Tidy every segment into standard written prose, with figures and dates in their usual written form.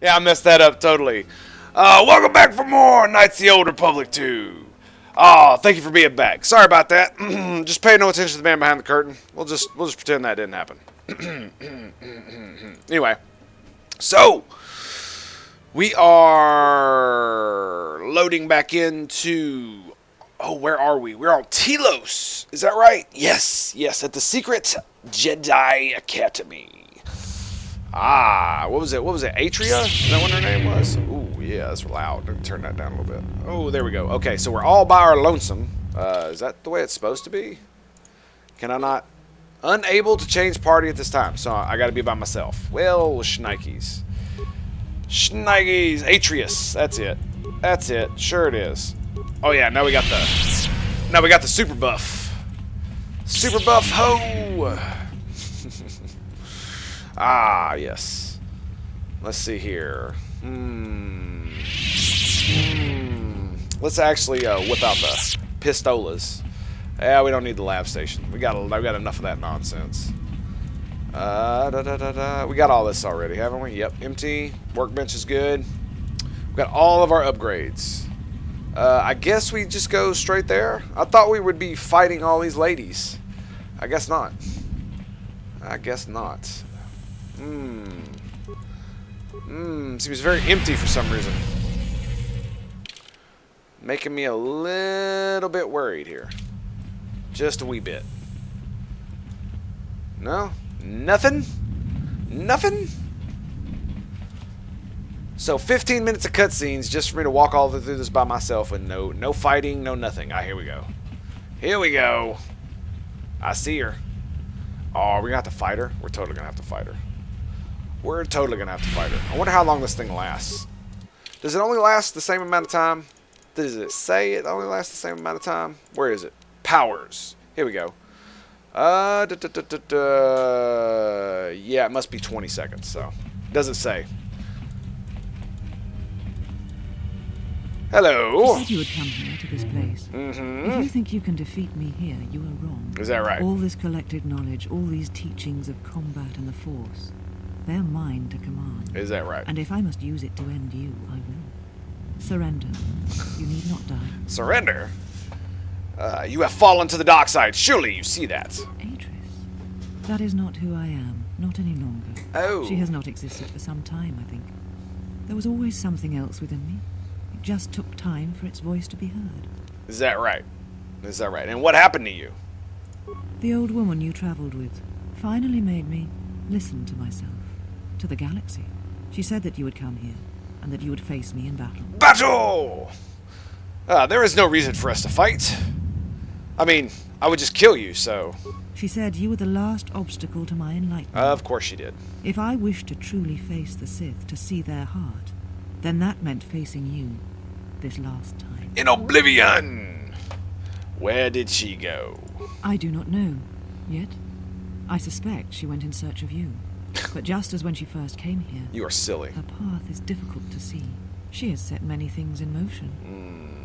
Yeah, I messed that up totally. Welcome back for more Knights of the Old Republic 2. Oh, thank you for being back. Sorry about that. Just pay no attention to the man behind the curtain. We'll just pretend that didn't happen. Anyway, so we are loading back into. Oh, where are we? We're on Telos. Is that right? Yes, at the secret Jedi Academy. Ah, what was it? Atria? Is that what her name was? Ooh, yeah, that's loud. Let me turn that down a little bit. Oh, there we go. Okay, so we're all by our lonesome. Is that the way it's supposed to be? Can I not? Unable to change party at this time, so I gotta be by myself. Well, shnikes. Shnikes. Atrius. That's it. Sure it is. Oh yeah, now we got the super buff. Super buff ho! Ah, yes. Let's see here. Let's actually whip out the pistolas. Yeah, we don't need the lab station. We got enough of that nonsense. We got all this already, haven't we? Yep, empty. Workbench is good. We got all of our upgrades. I guess we just go straight there. I thought we would be fighting all these ladies. I guess not. Seems very empty for some reason. Making me a little bit worried here. Just a wee bit. No? Nothing? So 15 minutes of cutscenes just for me to walk all the way through this by myself with no fighting, no nothing. Ah, here we go. I see her. Oh, are we gonna have to fight her? We're totally gonna have to fight her. I wonder how long this thing lasts. Does it only last the same amount of time? Does it say it only lasts the same amount of time? Where is it? Powers. Here we go. Yeah, it must be 20 seconds, so. Doesn't say. Hello. You said you would come here to this place. If you think you can defeat me here, you are wrong. Is that right? All this collected knowledge, all these teachings of combat and the Force, they're mine to command. Is that right? And if I must use it to end you, I will. Surrender. You need not die. Surrender? You have fallen to the dark side. Surely you see that. Atris. That is not who I am. Not any longer. Oh. She has not existed for some time, I think. There was always something else within me. It just took time for its voice to be heard. Is that right? And what happened to you? The old woman you traveled with finally made me listen to myself, to the galaxy. She said that you would come here, and that you would face me in battle. Battle! There is no reason for us to fight. I mean, I would just kill you, so... She said you were the last obstacle to my enlightenment. Of course she did. If I wished to truly face the Sith, to see their heart, then that meant facing you this last time. In oblivion! Where did she go? I do not know, yet. I suspect she went in search of you. But just as when she first came here... You are silly. Her path is difficult to see. She has set many things in motion.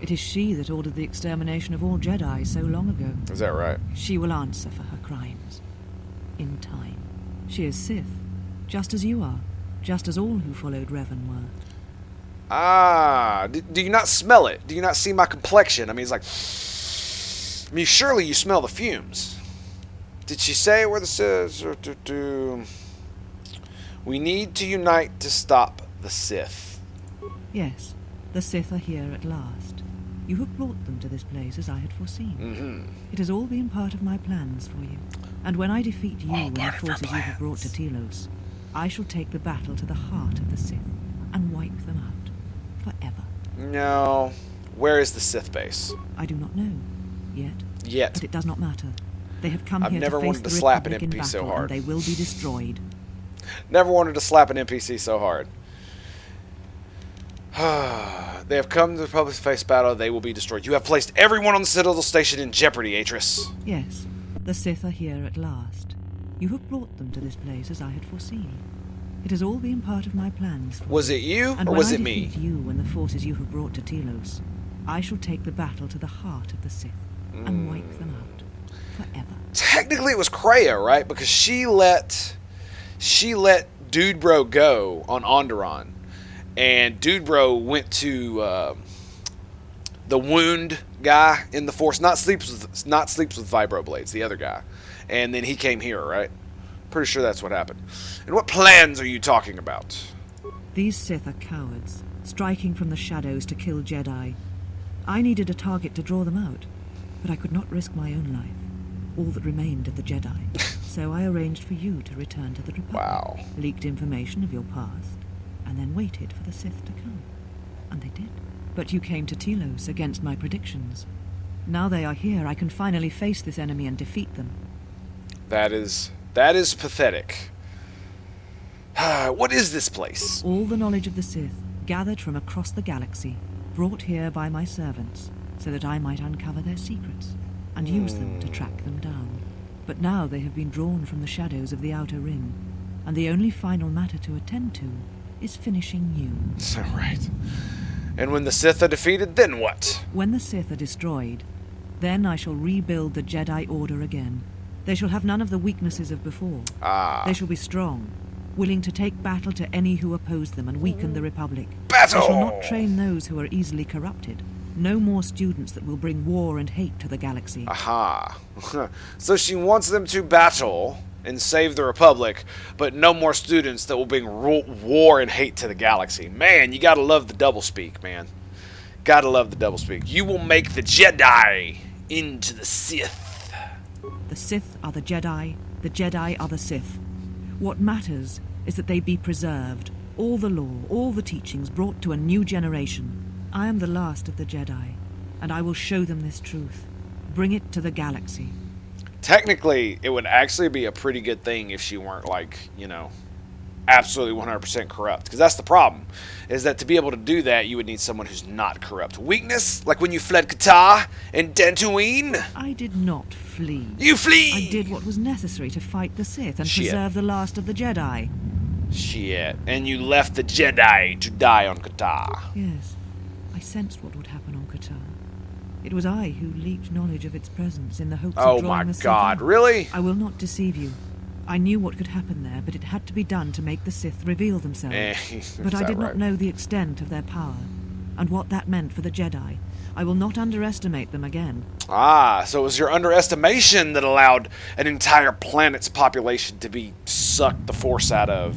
It is she that ordered the extermination of all Jedi so long ago. Is that right? She will answer for her crimes. In time. She is Sith, just as you are. Just as all who followed Revan were. Ah, do you not smell it? Do you not see my complexion? I mean, it's like... I mean, surely you smell the fumes. Did she say where this is? We need to unite to stop the Sith. Yes, the Sith are here at last. You have brought them to this place as I had foreseen. It has all been part of my plans for you. And when I defeat you and the forces you have brought to Telos, I shall take the battle to the heart of the Sith and wipe them out forever. No. Where is the Sith base? I do not know. Yet. But it does not matter. They have come here never to face wanted the to slap an Republic in NPC so battle, hard. and they will be destroyed. Never wanted to slap an NPC so hard. They have come to the Republic's face battle. They will be destroyed. You have placed everyone on the Citadel Station in jeopardy, Atris. Yes, the Sith are here at last. You have brought them to this place as I had foreseen. It has all been part of my plans. Was it you, and or was it when I me? defeat you and the forces you have brought to Telos, I shall take the battle to the heart of the Sith and wipe them out forever. Technically, it was Kreia, right? Because she let Dude Bro go on Onderon, and Dude Bro went to the wound guy in the Force, not sleeps with vibroblades, the other guy, and then he came here, right? Pretty sure that's what happened. And what plans are you talking about? These Sith are cowards, striking from the shadows to kill Jedi. I needed a target to draw them out, but I could not risk my own life, all that remained of the Jedi. So I arranged for you to return to the Republic. Wow. Leaked information of your past, and then waited for the Sith to come. And they did. But you came to Telos against my predictions. Now they are here, I can finally face this enemy and defeat them. That is pathetic. What is this place? All the knowledge of the Sith, gathered from across the galaxy, brought here by my servants, so that I might uncover their secrets, and use them to track them down. But now they have been drawn from the shadows of the Outer Rim, and the only final matter to attend to is finishing you. Right. And when the Sith are defeated, then what? When the Sith are destroyed, then I shall rebuild the Jedi Order again. They shall have none of the weaknesses of before. They shall be strong, willing to take battle to any who oppose them and weaken the Republic. Battle! They shall not train those who are easily corrupted. No more students that will bring war and hate to the galaxy. Aha. So she wants them to battle and save the Republic, but no more students that will bring war and hate to the galaxy. Man, you gotta love the doublespeak, man. Gotta love the doublespeak. You will make the Jedi into the Sith. The Sith are the Jedi are the Sith. What matters is that they be preserved, all the law, all the teachings brought to a new generation. I am the last of the Jedi, and I will show them this truth. Bring it to the galaxy. Technically, it would actually be a pretty good thing if she weren't, like, you know, absolutely 100% corrupt. Because that's the problem, is that to be able to do that, you would need someone who's not corrupt. Weakness? Like when you fled Kotor and Dantooine? I did not flee. You flee! I did what was necessary to fight the Sith and preserve the last of the Jedi. Shit. And you left the Jedi to die on Kotor. Yes. I sensed what would happen on Kotor. It was I who leaked knowledge of its presence in the hopes of drawing the Sith out. Really? I will not deceive you. I knew what could happen there, but it had to be done to make the Sith reveal themselves. But I did not know the extent of their power, and what that meant for the Jedi. I will not underestimate them again. Ah, so it was your underestimation that allowed an entire planet's population to be sucked the Force out of.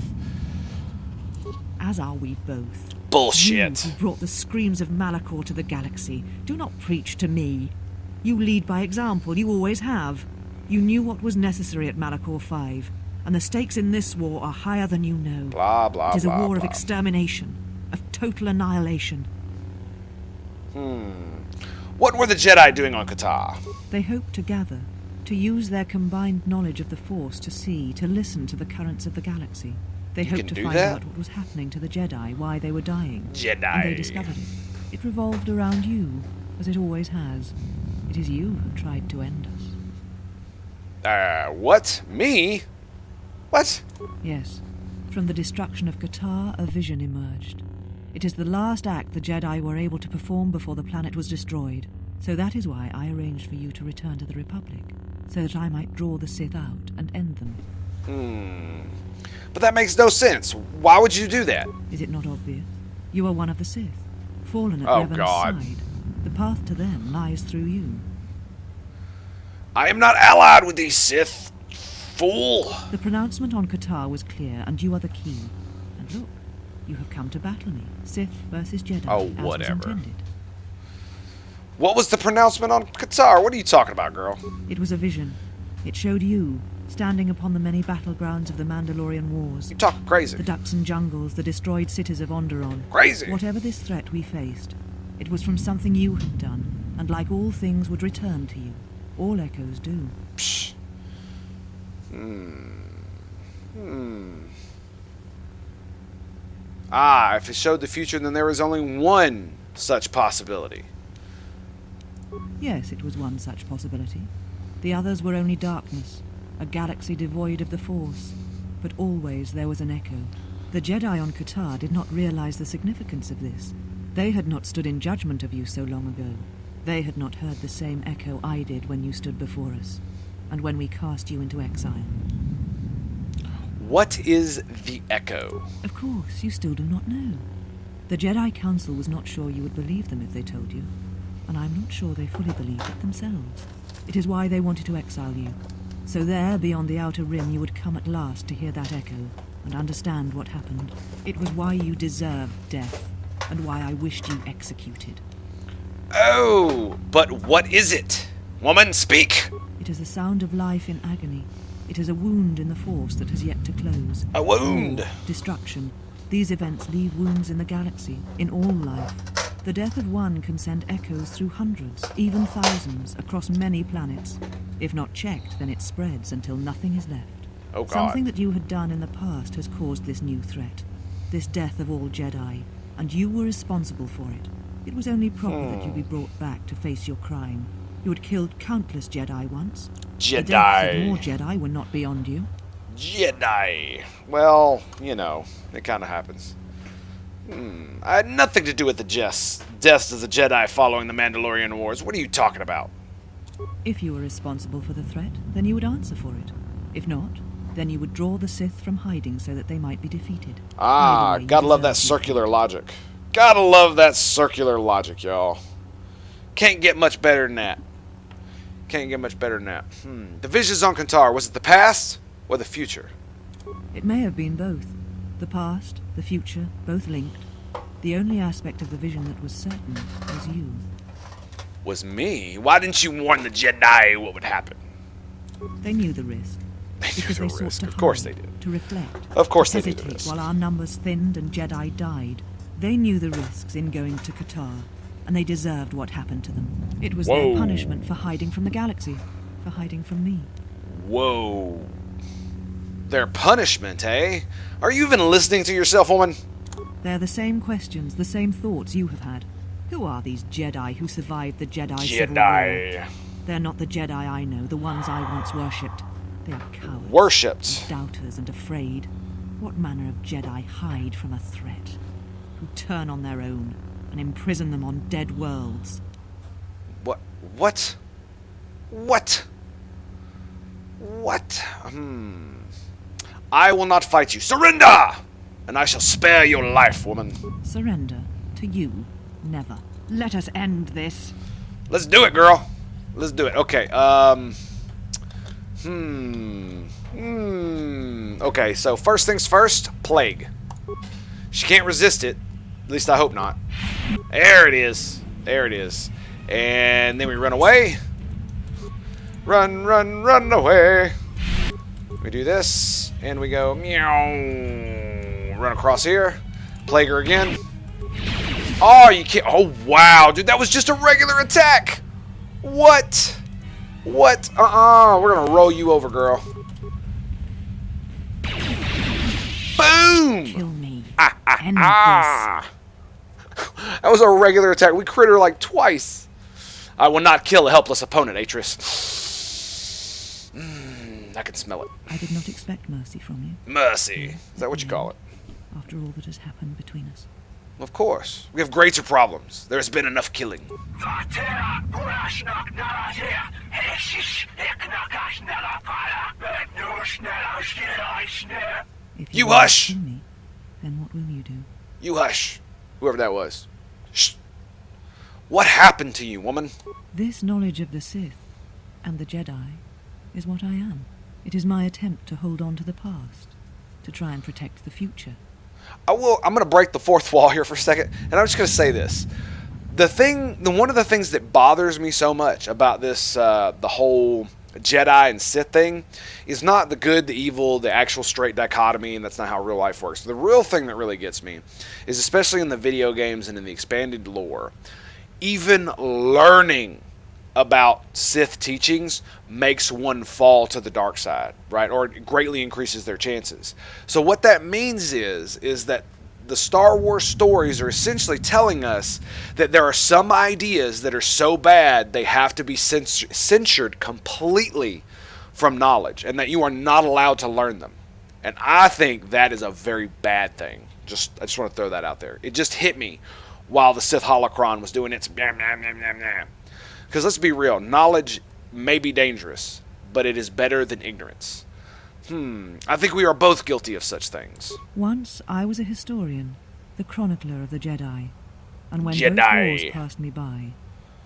As are we both. Bullshit. You who brought the screams of Malachor to the galaxy. Do not preach to me. You lead by example, you always have. You knew what was necessary at Malachor 5, and the stakes in this war are higher than you know. Blah, blah, It is a blah, war of blah. extermination, of total annihilation. What were the Jedi doing on Kotor? They hoped to gather, to use their combined knowledge of the Force to see, to listen to the currents of the galaxy. They hoped to find out what was happening to the Jedi, why they were dying. Jedi. And they discovered it. It revolved around you, as it always has. It is you who tried to end us. What? Me? What? Yes. From the destruction of Kotor, a vision emerged. It is the last act the Jedi were able to perform before the planet was destroyed. So that is why I arranged for you to return to the Republic, so that I might draw the Sith out and end them. But that makes no sense. Why would you do that? Is it not obvious? You are one of the Sith, fallen at Oh, Revan's God. side. The path to them lies through you. I am not allied with these Sith, fool. The pronouncement on Kotor was clear, and you are the key. And look, you have come to battle me, Sith versus Jedi, Oh, as was whatever. intended. What was the pronouncement on Kotor? What are you talking about, girl? It was a vision. It showed you, standing upon the many battlegrounds of the Mandalorian Wars. You talk crazy. The Duxan jungles, the destroyed cities of Onderon. Crazy. Whatever this threat we faced, it was from something you had done, and like all things would return to you. All echoes do. Psh. Ah, if it showed the future, then there was only one such possibility. Yes, it was one such possibility. The others were only darkness, a galaxy devoid of the Force. But always there was an echo. The Jedi on Kotor did not realize the significance of this. They had not stood in judgment of you so long ago. They had not heard the same echo I did when you stood before us, and when we cast you into exile. What is the echo? Of course, you still do not know. The Jedi Council was not sure you would believe them if they told you, and I'm not sure they fully believed it themselves. It is why they wanted to exile you. So there, beyond the Outer Rim, you would come at last to hear that echo and understand what happened. It was why you deserved death, and why I wished you executed. Oh, but what is it? Woman, speak! It is the sound of life in agony. It is a wound in the Force that has yet to close. A wound! War, destruction. These events leave wounds in the galaxy, in all life. The death of one can send echoes through hundreds, even thousands, across many planets. If not checked, then it spreads until nothing is left. Oh, God. Something that you had done in the past has caused this new threat. This death of all Jedi, and you were responsible for it. It was only proper that you be brought back to face your crime. You had killed countless Jedi once. The deaths of more Jedi were not beyond you. Jedi. Well, you know, it kind of happens. I had nothing to do with the deaths of the Jedi following the Mandalorian Wars. What are you talking about? If you were responsible for the threat, then you would answer for it. If not, then you would draw the Sith from hiding so that they might be defeated. Ah, gotta love that circular logic. Gotta love that circular logic, y'all. Can't get much better than that. Can't get much better than that. The visions on Katar, was it the past or the future? It may have been both. The past, the future, both linked. The only aspect of the vision that was certain was you. Was me? Why didn't you warn the Jedi what would happen? They knew the risk. Because they sought to Of course hide, they did. to reflect, Of course to they did the hesitate risk. while our numbers thinned and Jedi died. They knew the risks in going to Katar, and they deserved what happened to them. It was Whoa. their punishment for hiding from the galaxy, for hiding from me. Whoa. Their punishment, eh? Are you even listening to yourself, woman? They're the same questions, the same thoughts you have had. Who are these Jedi who survived the Jedi Civil War? Jedi. They're not the Jedi I know, the ones I once worshipped. They are cowards. Worshipped. Doubters and afraid. What manner of Jedi hide from a threat? Who turn on their own and imprison them on dead worlds? What? What? What? What? I will not fight you. Surrender! And I shall spare your life, woman. Surrender? To you? Never. Let us end this. Let's do it, girl. Let's do it. Okay, Okay, so first things first, plague. She can't resist it. At least I hope not. There it is. There it is. And then we run away. Run, run, run away. We do this, and we go meow. Run across here. Plague her again. Oh, you can't. Oh, wow. Dude, that was just a regular attack. What? What? We're going to roll you over, girl. Boom! Kill me. End this. That was a regular attack. We crit her like twice. I will not kill a helpless opponent, Atris. I can smell it. I did not expect mercy from you. Mercy. Is that what you call it? After all that has happened between us. Of course. We have greater problems. There's been enough killing. If You will not hush! kill me, then what will you do? You hush. Whoever that was. Shh. What happened to you, woman? This knowledge of the Sith and the Jedi is what I am. It is my attempt to hold on to the past, to try and protect the future. I'm going to break the fourth wall here for a second, and I'm just going to say this. One of the things that bothers me so much about this, the whole Jedi and Sith thing, is not the good, the evil, the actual straight dichotomy, and that's not how real life works. The real thing that really gets me is, especially in the video games and in the expanded lore, even learning about Sith teachings makes one fall to the dark side, right? Or it greatly increases their chances. So what that means is that the Star Wars stories are essentially telling us that there are some ideas that are so bad they have to be censored completely from knowledge, and that you are not allowed to learn them. And I think that is a very bad thing. I just want to throw that out there. It just hit me while the Sith holocron was doing its blah, blah, blah, blah, blah. Because let's be real, knowledge may be dangerous, but it is better than ignorance. I think we are both guilty of such things. Once I was a historian, the chronicler of the Jedi, and when both wars passed me by,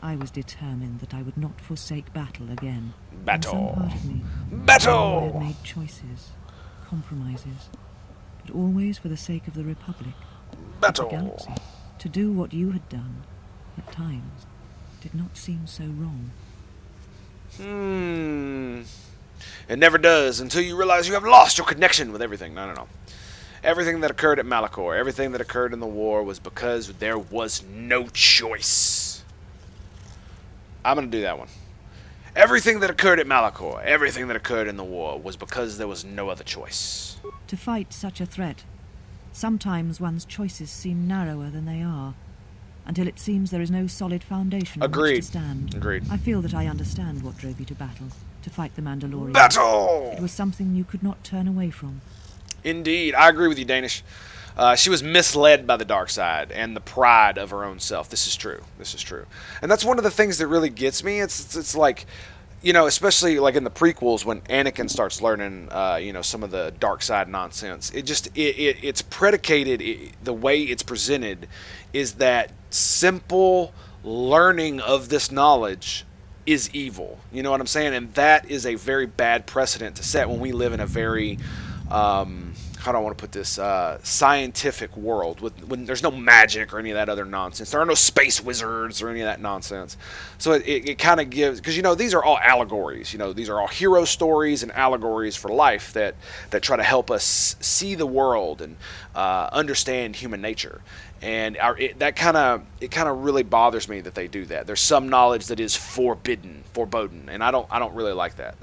I was determined that I would not forsake battle again. In some part of me, I had made choices, compromises, but always for the sake of the Republic, of the galaxy. To do what you had done, at times, did not seem so wrong. It never does until you realize you have lost your connection with everything. No. Everything that occurred at Malachor, everything that occurred in the war was because there was no choice. I'm going to do that one. Everything that occurred at Malachor, everything that occurred in the war was because there was no other choice. To fight such a threat, sometimes one's choices seem narrower than they are, until it seems there is no solid foundation on which to stand. Agreed. I feel that I understand what drove you to battle, to fight the Mandalorian. Battle! It was something you could not turn away from. Indeed. I agree with you, Danish. She was misled by the dark side and the pride of her own self. This is true. And that's one of the things that really gets me. It's like, you know, especially like in the prequels when Anakin starts learning, some of the dark side nonsense. It's predicated, the way it's presented is that simple learning of this knowledge is evil. You know what I'm saying? And that is a very bad precedent to set when we live in a very, how do I want to put this, scientific world when there's no magic or any of that other nonsense. There are no space wizards or any of that nonsense. So it kind of gives, because, you know, these are all allegories. You know, these are all hero stories and allegories for life that try to help us see the world and understand human nature. And it kind of really bothers me that they do that. There's some knowledge that is forbidden, and I don't really like that.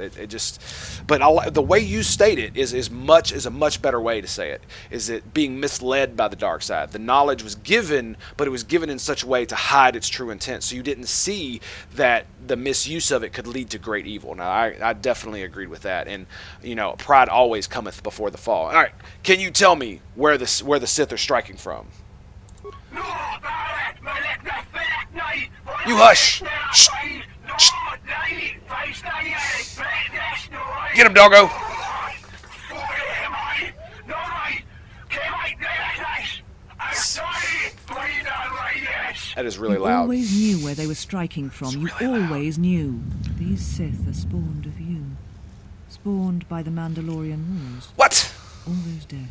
But the way you state it is a much better way to say it. Is it being misled by the dark side? The knowledge was given, but it was given in such a way to hide its true intent, so you didn't see that the misuse of it could lead to great evil. Now, I definitely agreed with that. And, you know, pride always cometh before the fall. All right, can you tell me where the Sith are striking from? You hush! Shh. Shh. Get him, doggo! That is really loud. You always knew where they were striking from. You always knew. These Sith are spawned of you. Spawned by the Mandalorian Wars. What? All those deaths.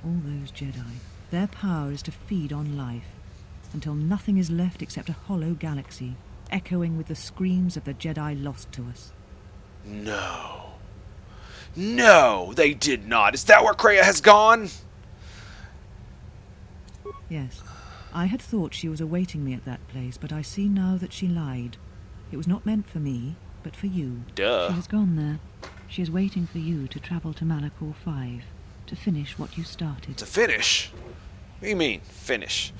All those Jedi. Their power is to feed on life, until nothing is left except a hollow galaxy, echoing with the screams of the Jedi lost to us. No. No, they did not. Is that where Kreia has gone? Yes. I had thought she was awaiting me at that place, but I see now that she lied. It was not meant for me, but for you. Duh. She has gone there. She is waiting for you to travel to Malachor 5, to finish what you started. To finish? What do you mean, finish?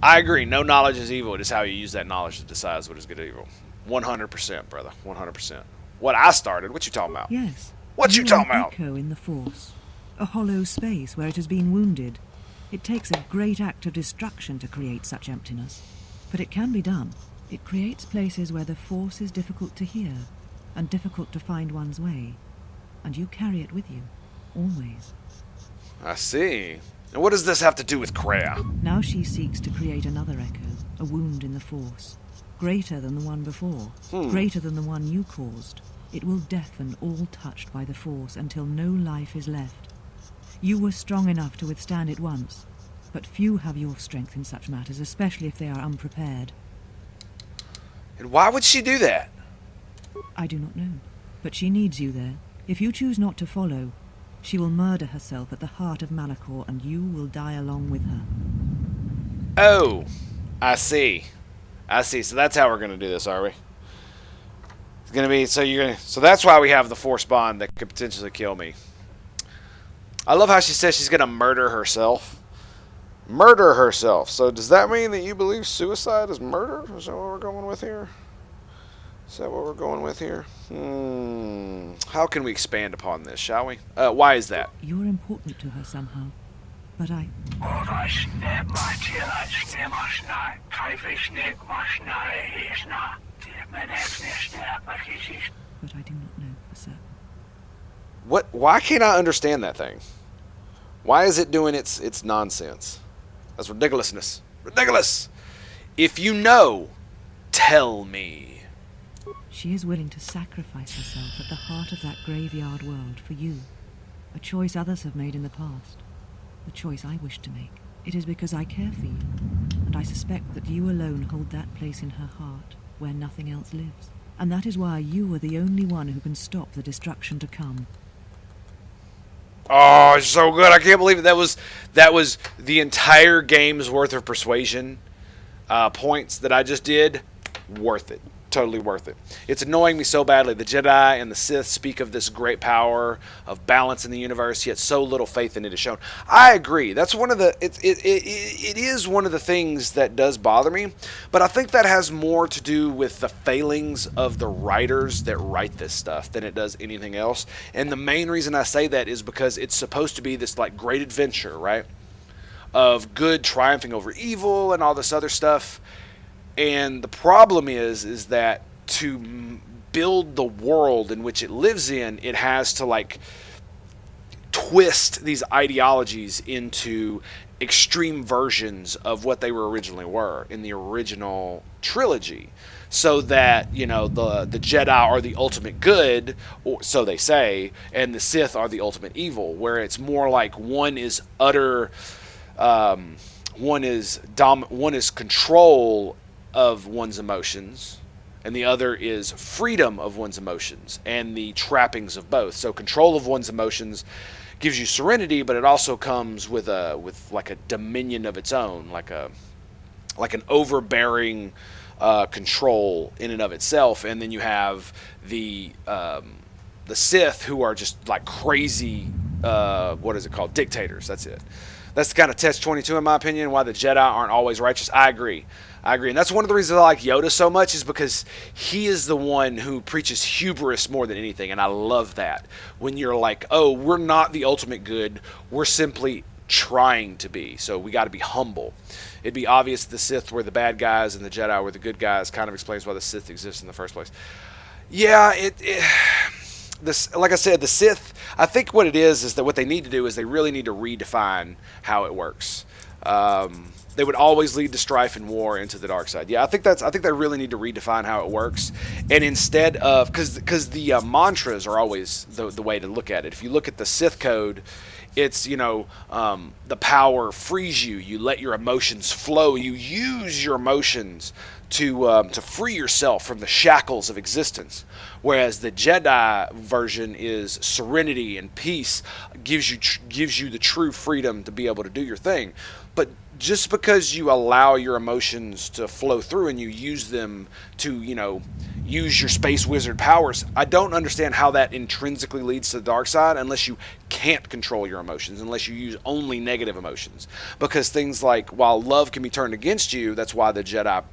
I agree, no knowledge is evil. It is how you use that knowledge that decides what is good or evil. 100%, brother. 100%. What I started, what you talking about? Yes. What you talking about? Echo in the Force. A hollow space where it has been wounded. It takes a great act of destruction to create such emptiness. But it can be done. It creates places where the Force is difficult to hear, and difficult to find one's way. And you carry it with you. Always. I see. And what does this have to do with Kreia? Now she seeks to create another echo, a wound in the Force. Greater than the one before. Greater than the one you caused. It will deafen all touched by the Force until no life is left. You were strong enough to withstand it once, but few have your strength in such matters, especially if they are unprepared. And why would she do that? I do not know, but she needs you there. If you choose not to follow, she will murder herself at the heart of Malachor, and you will die along with her. Oh, I see. So that's how we're going to do this, are we? It's going to be, so that's why we have the Force bond that could potentially kill me. I love how she says she's going to murder herself. Murder herself. So does that mean that you believe suicide is murder? Is that what we're going with here? How can we expand upon this, shall we? Why is that? You're important to her somehow, but I... But I do not know for certain. Why can't I understand that thing? Why is it doing its nonsense? That's ridiculousness. Ridiculous. If you know, tell me. She is willing to sacrifice herself at the heart of that graveyard world for you. A choice others have made in the past. The choice I wish to make. It is because I care for you, and I suspect that you alone hold that place in her heart where nothing else lives. And that is why you are the only one who can stop the destruction to come. Oh, it's so good. I can't believe it. That was the entire game's worth of persuasion points that I just did. Worth it. Totally worth it. It's annoying me so badly. The Jedi and the Sith speak of this great power of balance in the universe, yet so little faith in it is shown. I agree. That's one of the. It is one of the things that does bother me, but I think that has more to do with the failings of the writers that write this stuff than it does anything else. And the main reason I say that is because it's supposed to be this like great adventure, right? Of good triumphing over evil and all this other stuff. And the problem is that to build the world in which it lives in, it has to like twist these ideologies into extreme versions of what they were originally were in the original trilogy, so that the Jedi are the ultimate good, or so they say, and the Sith are the ultimate evil. Where it's more like one is utter, one is control of one's emotions, and the other is freedom of one's emotions and the trappings of both. So control of one's emotions gives you serenity, but it also comes with like a dominion of its own, like an overbearing control in and of itself. And then you have the Sith, who are just like crazy, what is it called? Dictators. That's it. That's the kind of Test 22, in my opinion, why the Jedi aren't always righteous. I agree. And that's one of the reasons I like Yoda so much, is because he is the one who preaches hubris more than anything, and I love that. When you're like, oh, we're not the ultimate good, we're simply trying to be, so we got to be humble. It'd be obvious the Sith were the bad guys and the Jedi were the good guys. Kind of explains why the Sith exists in the first place. Yeah, like I said, the Sith, I think what it is that what they need to do is they really need to redefine how it works. They would always lead to strife and war into the dark side. Yeah, I think they really need to redefine how it works. And instead of, because the mantras are always the way to look at it. If you look at the Sith code, it's, the power frees you. You let your emotions flow. You use your emotions to free yourself from the shackles of existence. Whereas the Jedi version is serenity and peace, gives you the true freedom to be able to do your thing. But just because you allow your emotions to flow through and you use them to, use your space wizard powers, I don't understand how that intrinsically leads to the dark side unless you can't control your emotions, unless you use only negative emotions. Because things like, while love can be turned against you, that's why the Jedi,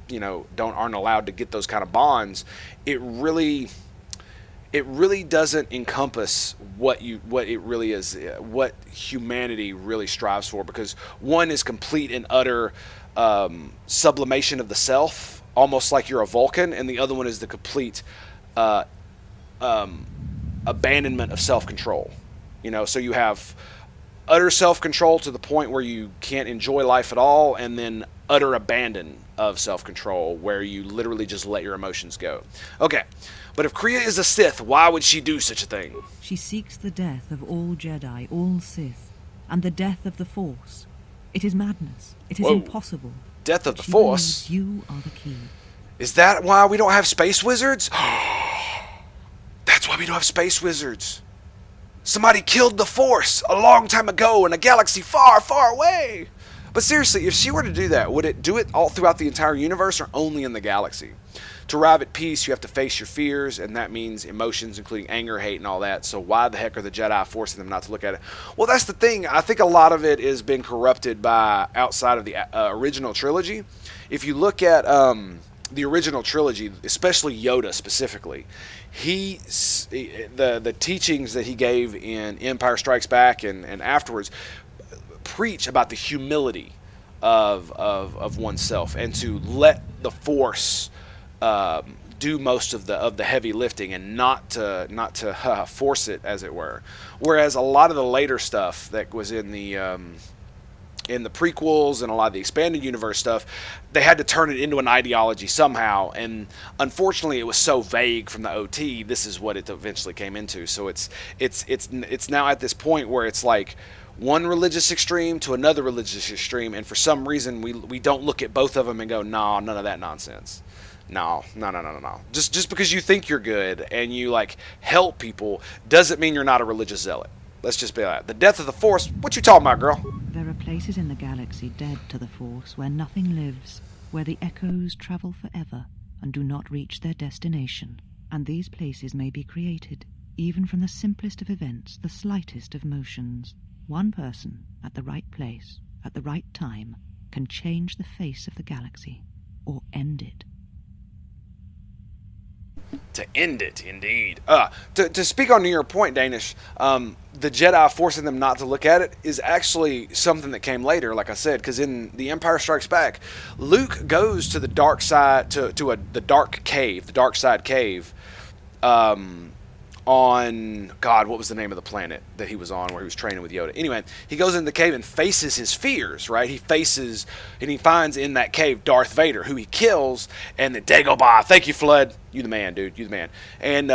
aren't allowed to get those kind of bonds. It really doesn't encompass what it really is, what humanity really strives for, because one is complete and utter sublimation of the self, almost like you're a Vulcan, and the other one is the complete abandonment of self-control. So you have utter self-control to the point where you can't enjoy life at all, and then utter abandon of self-control where you literally just let your emotions go. Okay, but if Kriya is a Sith, why would she do such a thing? She seeks the death of all Jedi, all Sith, and the death of the Force. It is madness. It is impossible. Death of the Force? You are the key. Is that why we don't have space wizards? That's why we don't have space wizards. Somebody killed the Force a long time ago in a galaxy far, far away. But seriously, if she were to do that, would it do it all throughout the entire universe or only in the galaxy? To arrive at peace, you have to face your fears, and that means emotions, including anger, hate, and all that. So why the heck are the Jedi forcing them not to look at it? Well, that's the thing. I think a lot of it has been corrupted by outside of the original trilogy. If you look at the original trilogy, especially Yoda specifically, the teachings that he gave in Empire Strikes Back and afterwards preach about the humility of oneself, and to let the Force do most of the heavy lifting, and not to force it, as it were. Whereas a lot of the later stuff that was in the in the prequels and a lot of the expanded universe stuff, they had to turn it into an ideology somehow, and unfortunately it was so vague from the OT. This is what it eventually came into. So it's now at this point where it's like one religious extreme to another religious extreme, and for some reason we don't look at both of them and go, nah, none of that nonsense. No. Just because you think you're good and you like help people doesn't mean you're not a religious zealot. Let's just be like, the death of the Force. What you talking about, girl? There are places in the galaxy dead to the Force where nothing lives, where the echoes travel forever and do not reach their destination. And these places may be created, even from the simplest of events, the slightest of motions. One person, at the right place, at the right time, can change the face of the galaxy, or end it. To end it, indeed. To speak on your point, Danish, the Jedi forcing them not to look at it is actually something that came later, like I said, because in The Empire Strikes Back, Luke goes to the dark side, the dark cave, the dark side cave, on, God, what was the name of the planet that he was on where he was training with Yoda? Anyway, he goes in the cave and faces his fears, right? He faces, and he finds in that cave Darth Vader, who he kills, and the Dagobah, thank you, Flood. You the man, dude. You the man. And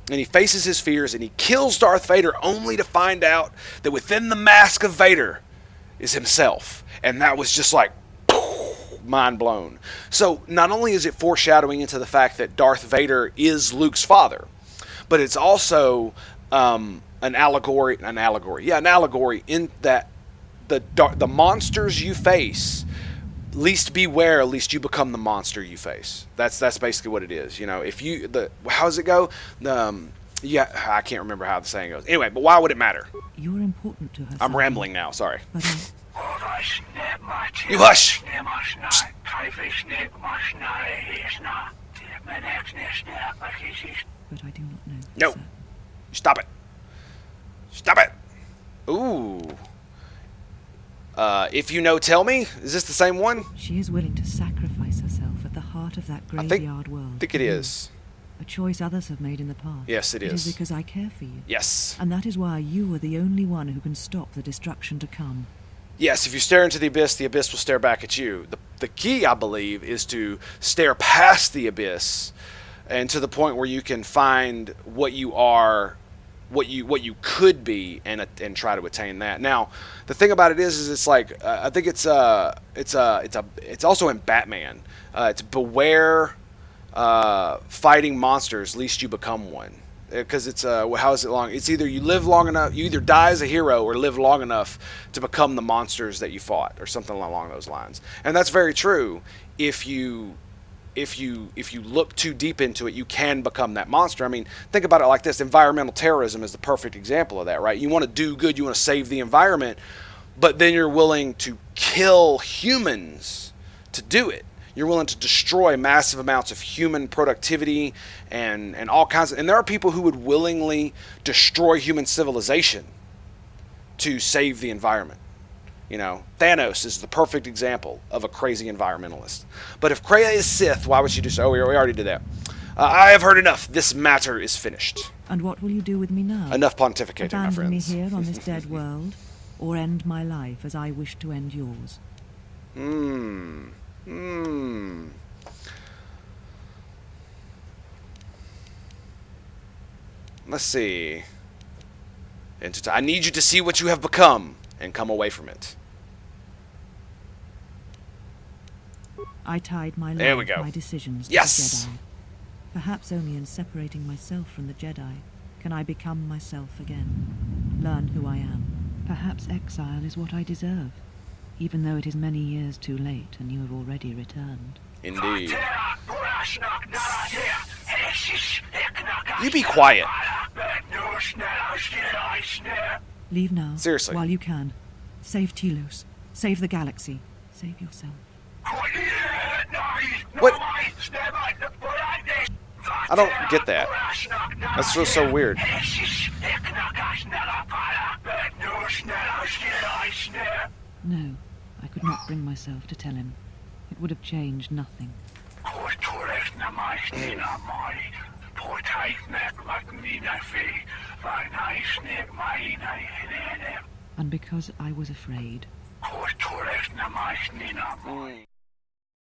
he faces his fears, and he kills Darth Vader only to find out that within the mask of Vader is himself. And that was just like, mind blown. So not only is it foreshadowing into the fact that Darth Vader is Luke's father, but it's also an allegory in that the monsters you face, least beware, least you become the monster you face. That's basically what it is. You know, if you how does it go? I can't remember how the saying goes. Anyway, but why would it matter? You are important to her. I'm rambling now. Sorry. But You hush. But I do not know. No. Sir. Stop it. Stop it. Ooh. If you know, tell me. Is this the same one? She is willing to sacrifice herself at the heart of that graveyard world. I think it is. A choice others have made in the past. Yes, it is. It is because I care for you. Yes. And that is why you are the only one who can stop the destruction to come. Yes, if you stare into the abyss will stare back at you. The key, I believe, is to stare past the abyss and to the point where you can find what you are, what you could be, and try to attain that. Now, the thing about it is it's like I think it's also in Batman. It's beware fighting monsters, lest you become one. Because it's how is it long? It's either you live long enough, you either die as a hero or live long enough to become the monsters that you fought, or something along those lines. And that's very true. If you look too deep into it, you can become that monster. I mean, think about it like this. Environmental terrorism is the perfect example of that, right? You want to do good, you want to save the environment, but then you're willing to kill humans to do it. You're willing to destroy massive amounts of human productivity and all kinds of... And there are people who would willingly destroy human civilization to save the environment. You know, Thanos is the perfect example of a crazy environmentalist. But if Kreia is Sith, why would she do so? Oh, we already did that. I have heard enough. This matter is finished. And what will you do with me now? Enough pontificating, my Abandon me friends. here on this dead world, or end my life as I wish to end yours? Let's see. I need you to see what you have become and come away from it. I tied my There life, we go. my decisions to Yes! the Jedi. Perhaps only in separating myself from the Jedi can I become myself again, learn who I am. Perhaps exile is what I deserve, even though it is many years too late and you have already returned. Indeed. You be quiet. Leave now. Seriously. While you can. Save Telos. Save the galaxy. Save yourself. What? I don't get that. That's just so weird. No, I could not bring myself to tell him. It would have changed nothing. And because I was afraid, Mm.